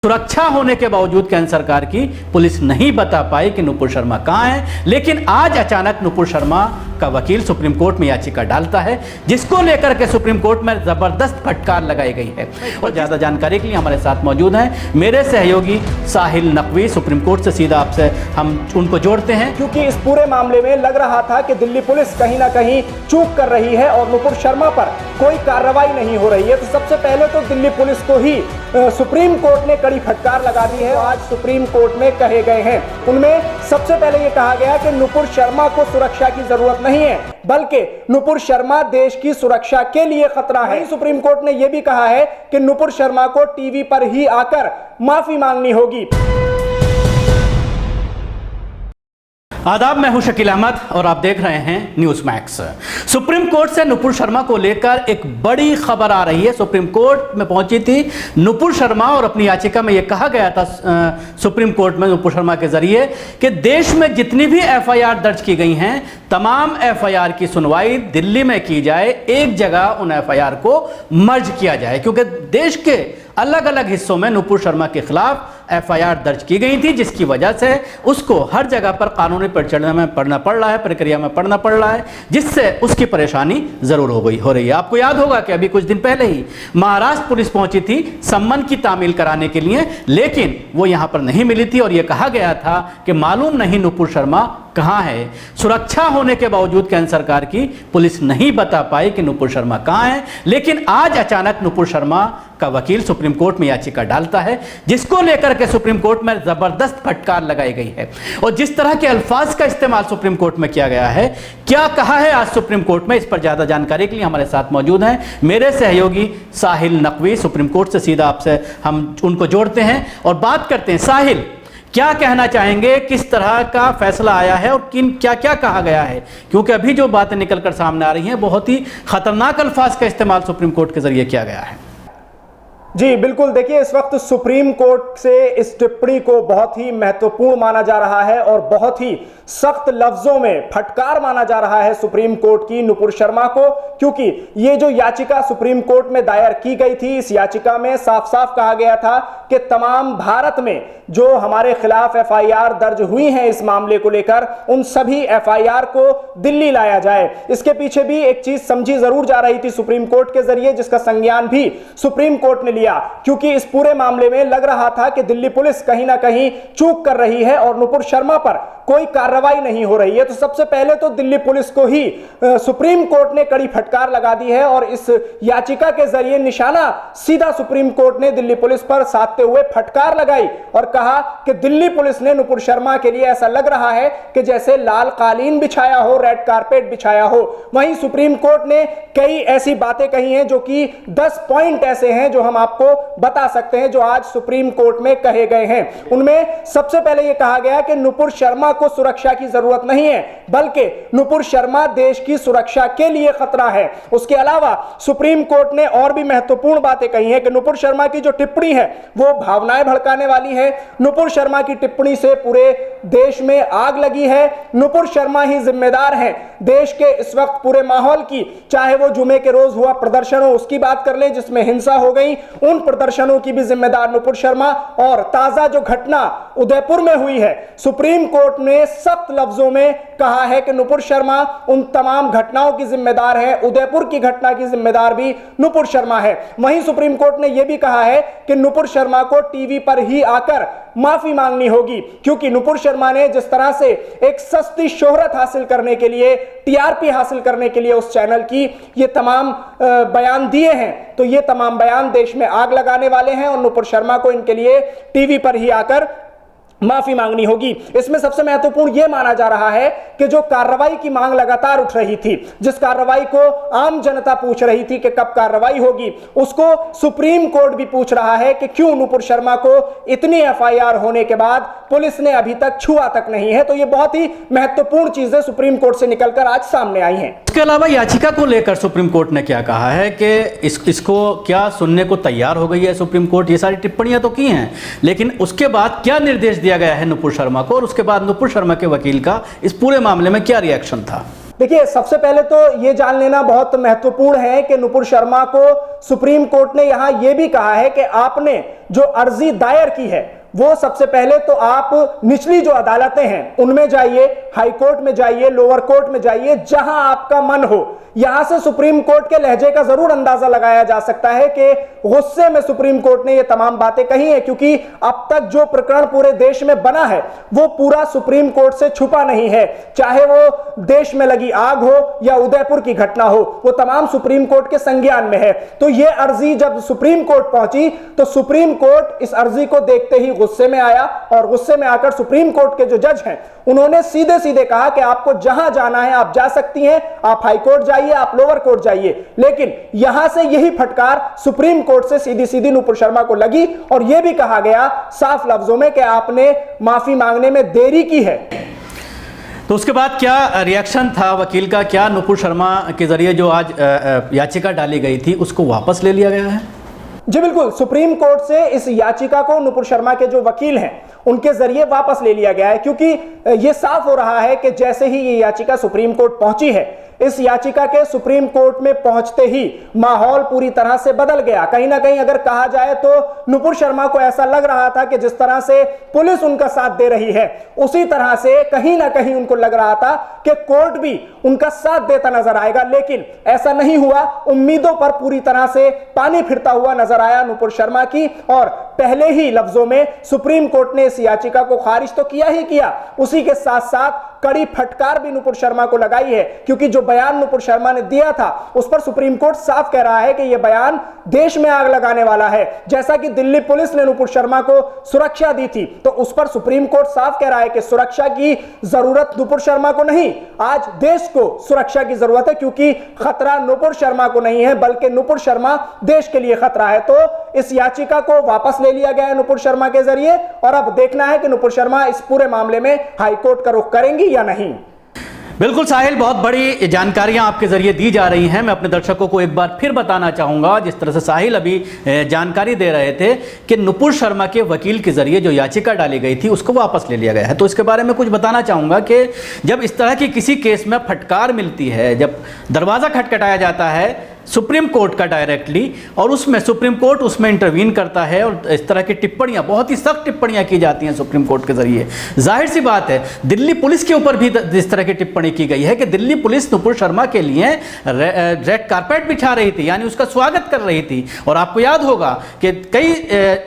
सुरक्षा होने के बावजूद केंद्र सरकार की पुलिस नहीं बता पाई कि नुपुर शर्मा कहां है, लेकिन आज अचानक नुपुर शर्मा का वकील सुप्रीम कोर्ट में याचिका डालता है, जिसको लेकर के सुप्रीम कोर्ट में जबरदस्त फटकार लगाई गई है। और ज्यादा जानकारी के लिए हमारे साथ मौजूद हैं मेरे सहयोगी साहिल नकवी। सुप्रीम कोर्ट से सीधा आपसे हम उनको जोड़ते हैं, क्योंकि इस पूरे मामले में लग रहा था कि दिल्ली पुलिस कहीं ना कहीं चूक कर रही है और नुपुर शर्मा पर कोई कार्रवाई नहीं हो रही है। तो सबसे पहले तो दिल्ली पुलिस को ही सुप्रीम कोर्ट ने कड़ी फटकार लगा दी है। आज सुप्रीम कोर्ट में कहे गए हैं, उनमें सबसे पहले ये कहा गया कि नुपुर शर्मा को सुरक्षा की जरूरत नहीं है, बल्कि नुपुर शर्मा देश की सुरक्षा के लिए खतरा है। सुप्रीम कोर्ट ने यह भी कहा है कि नुपुर शर्मा को टीवी पर ही आकर माफी मांगनी होगी। आदाब, मैं हूं शकील अहमद और आप देख रहे हैं न्यूज मैक्स। सुप्रीम कोर्ट से नुपुर शर्मा को लेकर एक बड़ी खबर आ रही है। सुप्रीम कोर्ट में पहुंची थी नुपुर शर्मा और अपनी याचिका में यह कहा गया था सुप्रीम कोर्ट में नुपुर शर्मा के जरिए कि देश में जितनी भी एफआईआर दर्ज की गई हैं, तमाम एफआईआर की सुनवाई दिल्ली में की जाए, एक जगह उन एफआईआर को मर्ज किया जाए, क्योंकि देश के अलग अलग हिस्सों में नुपुर शर्मा के खिलाफ एफआईआर दर्ज की गई थी, जिसकी वजह से उसको हर जगह पर कानूनी प्रक्रिया में पढ़ना पड़ रहा है, जिससे उसकी परेशानी जरूर हो रही है। आपको याद होगा कि अभी कुछ दिन पहले ही महाराष्ट्र पुलिस पहुंची थी सम्मन की तामील कराने के लिए, लेकिन वो यहां पर नहीं मिली थी और यह कहा गया था कि मालूम नहीं नुपुर शर्मा कहां है। सुरक्षा होने के बावजूद केंद्र सरकार की पुलिस नहीं बता पाई कि नुपुर शर्मा कहां है, लेकिन आज अचानक नुपुर शर्मा का वकील सुप्रीम कोर्ट में याचिका डालता है, जिसको लेकर के सुप्रीम कोर्ट में जबरदस्त फटकार लगाई गई है। और जिस तरह के अल्फाज का इस्तेमाल सुप्रीम कोर्ट में किया गया है, क्या कहा है आज सुप्रीम कोर्ट में, इस पर ज्यादा जानकारी के लिए हमारे साथ मौजूद हैं मेरे सहयोगी साहिल नकवी। सुप्रीम कोर्ट से सीधा आपसे हम उनको जोड़ते हैं और बात करते हैं। साहिल, क्या कहना चाहेंगे, किस तरह का फैसला आया है और किन क्या क्या कहा गया है, क्योंकि अभी जो बातें निकलकर सामने आ रही हैं बहुत ही खतरनाक अल्फाज का इस्तेमाल सुप्रीम कोर्ट के जरिए किया गया है। जी बिल्कुल, देखिए इस वक्त सुप्रीम कोर्ट से इस टिप्पणी को बहुत ही महत्वपूर्ण माना जा रहा है और बहुत ही सख्त लफ्जों में फटकार माना जा रहा है सुप्रीम कोर्ट की नुपुर शर्मा को, क्योंकि ये जो याचिका सुप्रीम कोर्ट में दायर की गई थी, इस याचिका में साफ साफ कहा गया था कि तमाम भारत में जो हमारे खिलाफ एफआईआर दर्ज हुई हैं इस मामले को लेकर, उन सभी एफआईआर को दिल्ली लाया जाए। इसके पीछे भी एक चीज समझी जरूर जा रही थी सुप्रीम कोर्ट के जरिए, जिसका संज्ञान भी सुप्रीम कोर्ट ने लिया, क्योंकि इस पूरे मामले में लग रहा था कि दिल्ली पुलिस कहीं ना कहीं चूक कर रही है और नुपुर शर्मा पर कोई कार्रवाई नहीं हो रही है। तो सबसे पहले तो दिल्ली पुलिस को ही सुप्रीम कोर्ट ने कड़ी फटकार लगा दी है और इस याचिका के जरिए निशाना सीधा सुप्रीम कोर्ट ने दिल्ली पुलिस पर साधते हुए फटकार लगाई और कहा कि दिल्ली पुलिस ने नुपुर शर्मा के लिए ऐसा लग रहा है कि जैसे लाल कालीन बिछाया हो, रेड कारपेट बिछाया हो। वहीं सुप्रीम कोर्ट ने कई ऐसी बातें कही हैं जो कि 10 पॉइंट ऐसे हैं जो हम आपको बता सकते हैं, जो आज सुप्रीम कोर्ट में कहे गए हैं। उनमें सबसे पहले यह कहा गया कि नुपुर शर्मा को सुरक्षा की जरूरत नहीं है, बल्कि नुपुर शर्मा देश की सुरक्षा के लिए खतरा है। उसके अलावा सुप्रीम कोर्ट ने और भी महत्वपूर्ण बातें कही हैं कि नुपुर शर्मा की जो टिप्पणी है वो भावनाएं भड़काने वाली है। नुपुर शर्मा की टिप्पणी से पूरे देश में आग लगी है। नुपुर शर्मा ही जिम्मेदार हैं देश के इस वक्त पूरे माहौल की, चाहे वो जुमे के रोज हुआ प्रदर्शन हो उसकी बात कर लें जिसमें हिंसा हो गई, उन प्रदर्शनों की भी जिम्मेदार नुपुर शर्मा। और ताजा जो घटना उदयपुर में हुई है, सुप्रीम कोर्ट ने सख्त लफ्जों में कहा है कि नुपुर शर्मा उन तमाम घटनाओं की जिम्मेदार है। उदयपुर की घटना की जिम्मेदार भी नुपुर शर्मा है। वहीं सुप्रीम कोर्ट ने यह भी कहा है कि नुपुर शर्मा को टीवी पर ही आकर माफी मांगनी होगी, क्योंकि नुपुर शर्मा ने जिस तरह से एक सस्ती शोहरत हासिल करने के लिए, टीआरपी हासिल करने के लिए उस चैनल की ये तमाम बयान दिए हैं, तो ये तमाम बयान देश में आग लगाने वाले हैं और नुपुर शर्मा को इनके लिए टीवी पर ही आकर माफी मांगनी होगी। इसमें सबसे महत्वपूर्ण यह माना जा रहा है कि जो कार्रवाई की मांग लगातार उठ रही थी, जिस कार्रवाई को आम जनता पूछ रही थी कि कब कार्रवाई होगी, उसको सुप्रीम कोर्ट भी पूछ रहा है कि क्यों नुपुर शर्मा को इतनी एफआईआर होने के बाद पुलिस ने अभी तक छुआ तक नहीं है। तो ये बहुत ही महत्वपूर्ण चीजें सुप्रीम कोर्ट से निकलकर आज सामने आई हैं। इसके अलावा याचिका को लेकर सुप्रीम कोर्ट ने क्या कहा है कि इसको क्या सुनने को तैयार हो गई है सुप्रीम कोर्ट। ये सारी टिप्पणियां तो की हैं, लेकिन उसके बाद क्या निर्देश दिया गया है नुपुर शर्मा को, और उसके बाद नुपुर शर्मा के वकील का इस पूरे मामले में क्या रिएक्शन था? देखिए, सबसे पहले तो ये जान लेना बहुत महत्वपूर्ण है कि नुपुर शर्मा को सुप्रीम कोर्ट ने यहां यह भी कहा है कि आपने जो अर्जी दायर की है वो सबसे पहले तो आप निचली जो अदालतें हैं उनमें जाइए, हाई कोर्ट में जाइए, लोअर कोर्ट में जाइए, जहां आपका मन हो। यहां से सुप्रीम कोर्ट के लहजे का जरूर अंदाजा लगाया जा सकता है कि गुस्से में सुप्रीम कोर्ट ने ये तमाम बातें कही हैं, क्योंकि अब तक जो प्रकरण पूरे देश में बना है वो पूरा सुप्रीम कोर्ट से छुपा नहीं है। चाहे वो देश में लगी आग हो या उदयपुर की घटना हो, वो तमाम सुप्रीम कोर्ट के संज्ञान में है। तो ये अर्जी जब सुप्रीम कोर्ट पहुंची तो सुप्रीम कोर्ट इस अर्जी को देखते ही गुस्से में आया और गुस्से में आकर सुप्रीम कोर्ट के जो जज हैं उन्होंने सीधे सीधे कहा कि आपको जहां जाना है आप जा सकती हैं, आप हाई कोर्ट जाइए, आप लोअर कोर्ट जाइए। लेकिन यहां से यही फटकार सुप्रीम कोर्ट से सीधी सीधी नुपुर शर्मा को लगी और यह भी कहा गया साफ लफ्जों में कि आपने माफी मांगने में देरी की है। तो उसके बाद क्या रिएक्शन था वकील का? क्या नुपुर शर्मा के जरिए जो आज याचिका डाली गई थी उसको वापस ले लिया गया है? जी बिल्कुल, सुप्रीम कोर्ट से इस याचिका को नुपुर शर्मा के जो वकील हैं उनके जरिए वापस ले लिया गया है, क्योंकि यह साफ हो रहा है कि जैसे ही ये याचिका सुप्रीम कोर्ट पहुंची है, इस याचिका के सुप्रीम कोर्ट में पहुंचते ही माहौल पूरी तरह से बदल गया। कहीं ना कहीं अगर कहा जाए तो नुपुर शर्मा को ऐसा लग रहा था कि जिस तरह से पुलिस उनका साथ दे रही है उसी तरह से कहीं ना कहीं उनको लग रहा था कि कोर्ट भी उनका साथ देता नजर आएगा, लेकिन ऐसा नहीं हुआ। उम्मीदों पर पूरी तरह से पानी फिरता हुआ नजर आया नुपुर शर्मा की, और पहले ही लफ्जों में सुप्रीम कोर्ट ने इस याचिका को खारिज तो किया ही किया, उसी के साथ साथ कड़ी फटकार भी नुपुर शर्मा को लगाई है, क्योंकि जो बयान नुपुर शर्मा ने दिया था उस पर सुप्रीम कोर्ट साफ कह रहा है कि यह बयान देश में आग लगाने वाला है। जैसा कि दिल्ली पुलिस ने नुपुर शर्मा को सुरक्षा दी थी, तो उस पर सुप्रीम कोर्ट साफ कह रहा है कि सुरक्षा की जरूरत नुपुर शर्मा को नहीं, आज देश को सुरक्षा की जरूरत है, क्योंकि खतरा नुपुर शर्मा को नहीं है बल्कि नुपुर शर्मा देश के लिए खतरा है। तो इस याचिका को वापस ले लिया गया है नुपुर शर्मा के जरिए, और अब देखना है कि नुपुर शर्मा इस पूरे मामले में हाईकोर्ट का रुख करेंगी या नहीं। बिल्कुल साहिल, बहुत बड़ी जानकारियां आपके जरिए दी जा रही हैं। मैं अपने दर्शकों को एक बार फिर बताना चाहूँगा, जिस तरह से साहिल अभी जानकारी दे रहे थे कि नुपुर शर्मा के वकील के जरिए जो याचिका डाली गई थी उसको वापस ले लिया गया है। तो इसके बारे में कुछ बताना चाहूँगा कि जब इस तरह की किसी केस में फटकार मिलती है, जब दरवाज़ा खटखटाया जाता है सुप्रीम कोर्ट का डायरेक्टली, और उसमें सुप्रीम कोर्ट उसमें इंटरवीन करता है और इस तरह की टिप्पणियां, बहुत ही सख्त टिप्पणियां की जाती हैं सुप्रीम कोर्ट के जरिए। जाहिर सी बात है दिल्ली पुलिस के ऊपर भी इस तरह की टिप्पणी की गई है कि दिल्ली पुलिस नुपुर शर्मा के लिए रेड कारपेट बिछा रही थी, यानी उसका स्वागत कर रही थी। और आपको याद होगा कि कई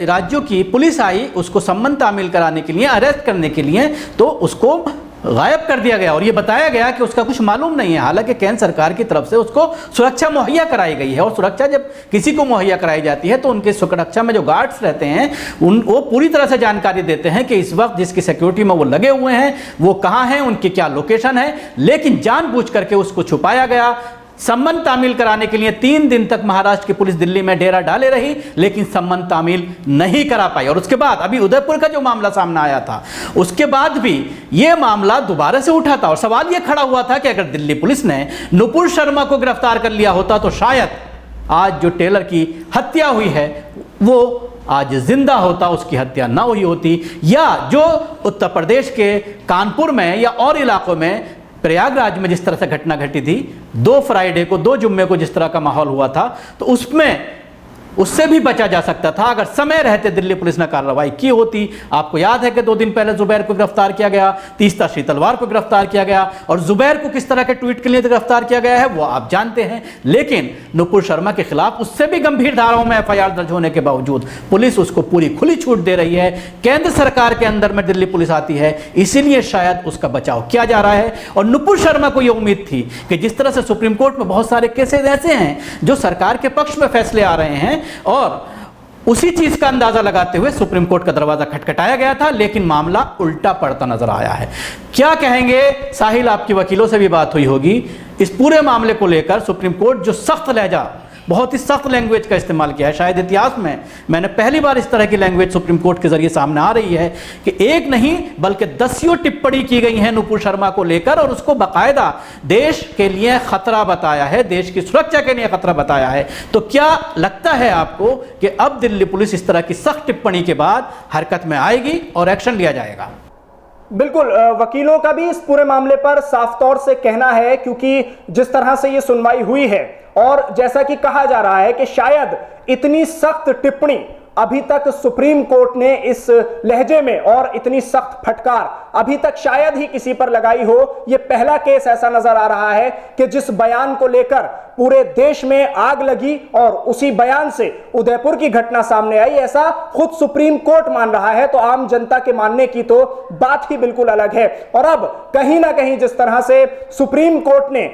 राज्यों की पुलिस आई उसको सम्मन तामील कराने के लिए, अरेस्ट करने के लिए, तो उसको गायब कर दिया गया और यह बताया गया कि उसका कुछ मालूम नहीं है। हालांकि केंद्र सरकार की तरफ से उसको सुरक्षा मुहैया कराई गई है, और सुरक्षा जब किसी को मुहैया कराई जाती है तो उनके सुरक्षा में जो गार्ड्स रहते हैं वो पूरी तरह से जानकारी देते हैं कि इस वक्त जिसकी सिक्योरिटी में वो लगे हुए हैं वो कहाँ हैं, उनकी क्या लोकेशन है। लेकिन जानबूझ करके उसको छुपाया गया। सम्मन तामील कराने के लिए 3 दिन तक महाराष्ट्र की पुलिस दिल्ली में डेरा डाले रही, लेकिन सम्मन तामील नहीं करा पाई। और उसके बाद अभी उदयपुर का जो मामला सामने आया था उसके बाद भी यह मामला दोबारा से उठा था, और सवाल यह खड़ा हुआ था कि अगर दिल्ली पुलिस ने नुपुर शर्मा को गिरफ्तार कर लिया होता तो शायद आज जो टेलर की हत्या हुई है वो आज जिंदा होता, उसकी हत्या ना हुई होती। या जो उत्तर प्रदेश के कानपुर में या और इलाकों में, प्रयागराज में जिस तरह से घटना घटी थी, 2 फ्राइडे को, 2 जुम्मे को जिस तरह का माहौल हुआ था, तो उसमें उससे भी बचा जा सकता था अगर समय रहते दिल्ली पुलिस ने कार्रवाई की होती। आपको याद है कि 2 दिन पहले जुबैर को गिरफ्तार किया गया, तीस्ता श्री तलवार को गिरफ्तार किया गया, और जुबैर को किस तरह के ट्वीट के लिए गिरफ्तार किया गया है वो आप जानते हैं। लेकिन नुपुर शर्मा के खिलाफ उससे भी गंभीर धाराओं में एफआईआर दर्ज होने के बावजूद पुलिस उसको पूरी खुली छूट दे रही है। केंद्र सरकार के अंदर में दिल्ली पुलिस आती है, इसीलिए शायद उसका बचाव किया जा रहा है। और नुपुर शर्मा को यह उम्मीद थी कि जिस तरह से सुप्रीम कोर्ट में बहुत सारे केसेस ऐसे हैं जो सरकार के पक्ष में फैसले आ रहे हैं, और उसी चीज का अंदाजा लगाते हुए सुप्रीम कोर्ट का दरवाजा खटखटाया गया था, लेकिन मामला उल्टा पड़ता नजर आया है। क्या कहेंगे साहिल, आपकी वकीलों से भी बात हुई होगी इस पूरे मामले को लेकर। सुप्रीम कोर्ट जो सख्त लहजा, बहुत ही सख्त लैंग्वेज का इस्तेमाल किया है, शायद इतिहास में मैंने पहली बार इस तरह की लैंग्वेज सुप्रीम कोर्ट के जरिए सामने आ रही है कि एक नहीं बल्कि 10 टिप्पणी की गई है नुपुर शर्मा को लेकर, और उसको बाकायदा देश के लिए खतरा बताया है, देश की सुरक्षा के लिए खतरा बताया है। तो क्या लगता है आपको कि अब दिल्ली पुलिस इस तरह की सख्त टिप्पणी के बाद हरकत में आएगी और एक्शन लिया जाएगा? बिल्कुल, वकीलों का भी इस पूरे मामले पर साफ तौर से कहना है, क्योंकि जिस तरह से ये सुनवाई हुई है और जैसा कि कहा जा रहा है कि शायद इतनी सख्त टिप्पणी अभी तक सुप्रीम कोर्ट ने इस लहजे में और इतनी सख्त फटकार अभी तक शायद ही किसी पर लगाई हो। यह पहला केस ऐसा नजर आ रहा है कि जिस बयान को लेकर पूरे देश में आग लगी और उसी बयान से उदयपुर की घटना सामने आई, ऐसा खुद सुप्रीम कोर्ट मान रहा है, तो आम जनता के मानने की तो बात ही बिल्कुल अलग है। और अब कहीं ना कहीं जिस तरह से सुप्रीम कोर्ट ने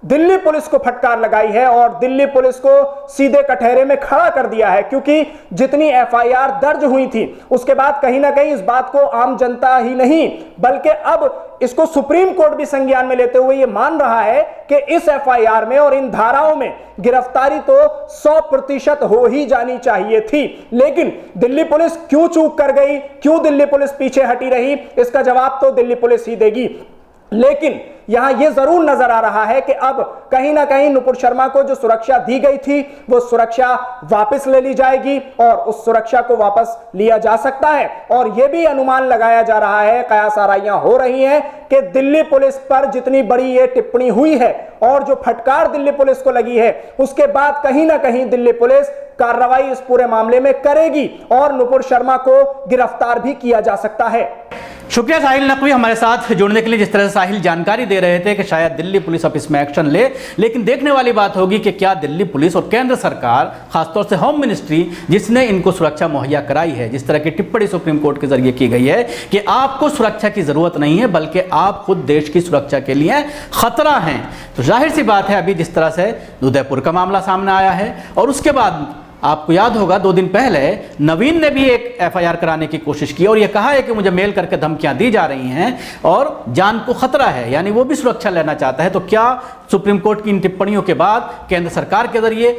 दिल्ली पुलिस को फटकार लगाई है और दिल्ली पुलिस को सीधे कटहरे में खड़ा कर दिया है, क्योंकि जितनी एफआईआर दर्ज हुई थी उसके बाद कहीं ना कहीं इस बात को आम जनता ही नहीं बल्कि अब इसको सुप्रीम कोर्ट भी संज्ञान में लेते हुए यह मान रहा है कि इस एफआईआर में और इन धाराओं में गिरफ्तारी तो 100% हो ही जानी चाहिए थी। लेकिन दिल्ली पुलिस क्यों चूक कर गई, क्यों दिल्ली पुलिस पीछे हटी रही, इसका जवाब तो दिल्ली पुलिस ही देगी। लेकिन यहां यह जरूर नजर आ रहा है कि अब कहीं ना कहीं नुपुर शर्मा को जो सुरक्षा दी गई थी वो सुरक्षा वापस ले ली जाएगी और उस सुरक्षा को वापस लिया जा सकता है। और यह भी अनुमान लगाया जा रहा है, कयास आराइयां हो रही हैं कि दिल्ली पुलिस पर जितनी बड़ी ये टिप्पणी हुई है और जो फटकार दिल्ली पुलिस को लगी है उसके बाद कहीं ना कहीं दिल्ली पुलिस कार्रवाई इस पूरे मामले में करेगी और नुपुर शर्मा को गिरफ्तार भी किया जा सकता है। शुक्रिया साहिल नकवी हमारे साथ जुड़ने के लिए। जिस तरह से साहिल जानकारी दे रहे थे कि शायद दिल्ली पुलिस अब इसमें एक्शन ले, लेकिन देखने वाली बात होगी कि क्या दिल्ली पुलिस और केंद्र सरकार, खासतौर से होम मिनिस्ट्री जिसने इनको सुरक्षा मुहैया कराई है, जिस तरह की टिप्पणी सुप्रीम कोर्ट के जरिए की गई है कि आपको सुरक्षा की जरूरत नहीं है बल्कि आप खुद देश की सुरक्षा के लिए खतरा हैं, तो जाहिर सी बात है अभी जिस तरह से उदयपुर का मामला सामने आया है और उसके बाद आपको याद होगा 2 दिन पहले नवीन ने भी एक एफआईआर कराने की कोशिश की और यह कहा है कि मुझे मेल करके धमकियां दी जा रही हैं और जान को खतरा है, यानी वो भी सुरक्षा लेना चाहता है। तो क्या सुप्रीम कोर्ट की इन टिप्पणियों के बाद केंद्र सरकार के जरिए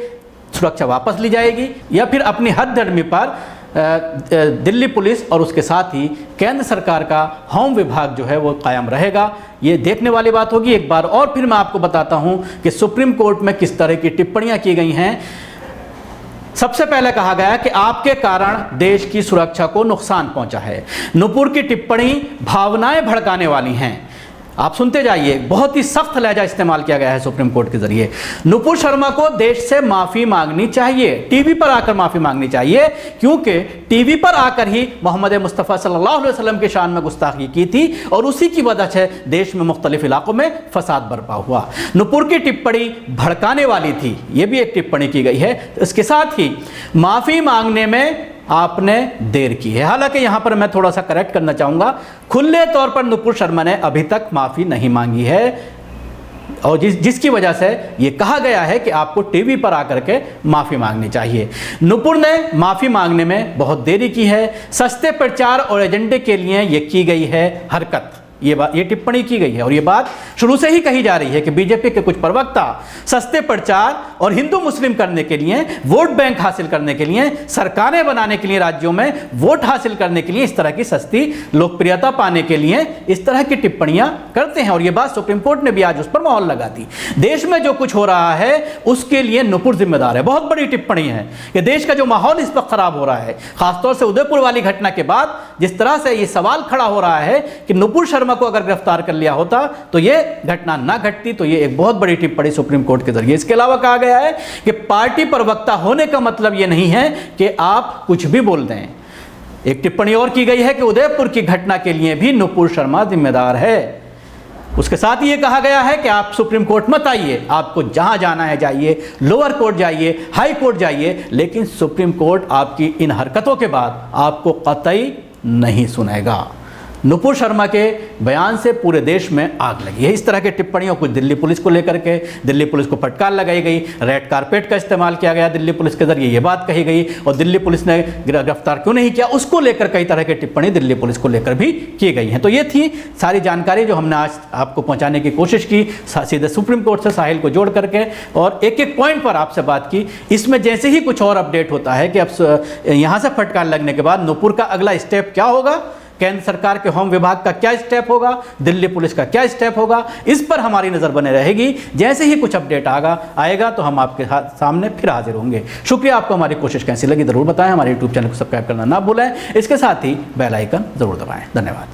सुरक्षा वापस ली जाएगी या फिर अपनी हथधर्मी पर दिल्ली पुलिस और उसके साथ ही केंद्र सरकार का होम विभाग जो है वो कायम रहेगा? ये देखने वाली बात होगी। एक बार और फिर मैं आपको बताता हूं कि सुप्रीम कोर्ट में किस तरह की टिप्पणियां की गई हैं। सबसे पहले कहा गया कि आपके कारण देश की सुरक्षा को नुकसान पहुंचा है। नुपुर की टिप्पणी भावनाएं भड़काने वाली हैं। आप सुनते जाइए, बहुत ही सख्त लहजा इस्तेमाल किया गया है सुप्रीम कोर्ट के जरिए। नुपुर शर्मा को देश से माफी मांगनी चाहिए, टीवी पर आकर माफी मांगनी चाहिए, क्योंकि टीवी पर आकर ही मोहम्मद मुस्तफ़ा सल्लल्लाहु अलैहि वसल्लम के शान में गुस्ताखी की थी और उसी की वजह से देश में मुख्तलिफ इलाकों में फसाद बरपा हुआ। नुपुर की टिप्पणी भड़काने वाली थी, यह भी एक टिप्पणी की गई है। इसके साथ ही माफी मांगने में आपने देर की है। हालांकि यहां पर मैं थोड़ा सा करेक्ट करना चाहूंगा, खुले तौर पर नुपुर शर्मा ने अभी तक माफी नहीं मांगी है और जिसकी वजह से यह कहा गया है कि आपको टीवी पर आकर के माफी मांगनी चाहिए। नुपुर ने माफी मांगने में बहुत देरी की है। सस्ते प्रचार और एजेंडे के लिए यह की गई है हरकत, ये टिप्पणी की गई है और ये बात शुरू से ही कही जा रही है कि बीजेपी के कुछ प्रवक्ता सस्ते प्रचार और हिंदू मुस्लिम करने के लिए, वोट बैंक हासिल करने के लिए, सरकारें बनाने के लिए, राज्यों में वोट हासिल करने के लिए, इस तरह की सस्ती लोकप्रियता पाने के लिए इस तरह की टिप्पणियां करते हैं और ये बात सुप्रीम कोर्ट ने भी आज उस पर मोहर लगा दी। देश में जो कुछ हो रहा है उसके लिए नुपुर जिम्मेदार है। बहुत बड़ी टिप्पणी है कि देश का जो माहौल इस वक्त खराब हो रहा है, खासतौर से उदयपुर वाली घटना के बाद जिस तरह से ये सवाल खड़ा हो रहा है कि नुपुर शर्मा को अगर गिरफ्तार कर लिया होता तो यह घटना ना घटती, तो यह एक बहुत बड़ी टिप्पणी सुप्रीम कोर्ट के जरिए। इसके अलावा कहा गया है कि पार्टी प्रवक्ता होने का मतलब यह नहीं है कि आप कुछ भी बोल दें। एक टिप्पणी और की गई है कि उदयपुर की घटना के लिए भी नुपुर शर्मा जिम्मेदार है। उसके साथ ही यह कहा गया है कि आप सुप्रीम कोर्ट मत आइए, आपको जहां जाना है जाइए, लोअर कोर्ट जाइए, हाई कोर्ट जाइए, लेकिन सुप्रीम कोर्ट आपकी इन हरकतों के बाद आपको कतई नहीं सुनेगा। नुपुर शर्मा के बयान से पूरे देश में आग लगी है। इस तरह के टिप्पणियों को दिल्ली पुलिस को लेकर के, दिल्ली पुलिस को फटकार लगाई गई, रेड कारपेट का इस्तेमाल किया गया दिल्ली पुलिस के जरिए, ये बात कही गई और दिल्ली पुलिस ने गिरफ्तार क्यों नहीं किया उसको लेकर कई तरह की टिप्पणी दिल्ली पुलिस को लेकर भी की गई है। तो ये थी सारी जानकारी जो हमने आज आपको पहुंचाने की कोशिश की, सीधे सुप्रीम कोर्ट से साहिल को जोड़ करके और एक एक पॉइंट पर आपसे बात की। इसमें जैसे ही कुछ और अपडेट होता है कि अब यहाँ से फटकार लगने के बाद नुपुर का अगला स्टेप क्या होगा, केंद्र सरकार के होम विभाग का क्या स्टेप होगा, दिल्ली पुलिस का क्या स्टेप होगा, इस पर हमारी नजर बने रहेगी। जैसे ही कुछ अपडेट आएगा तो हम आपके सामने फिर हाजिर होंगे। शुक्रिया। आपको हमारी कोशिश कैसी लगी जरूर बताएं। हमारे यूट्यूब चैनल को सब्सक्राइब करना ना भूलें। इसके साथ ही बेल आइकन जरूर दबाएं। धन्यवाद।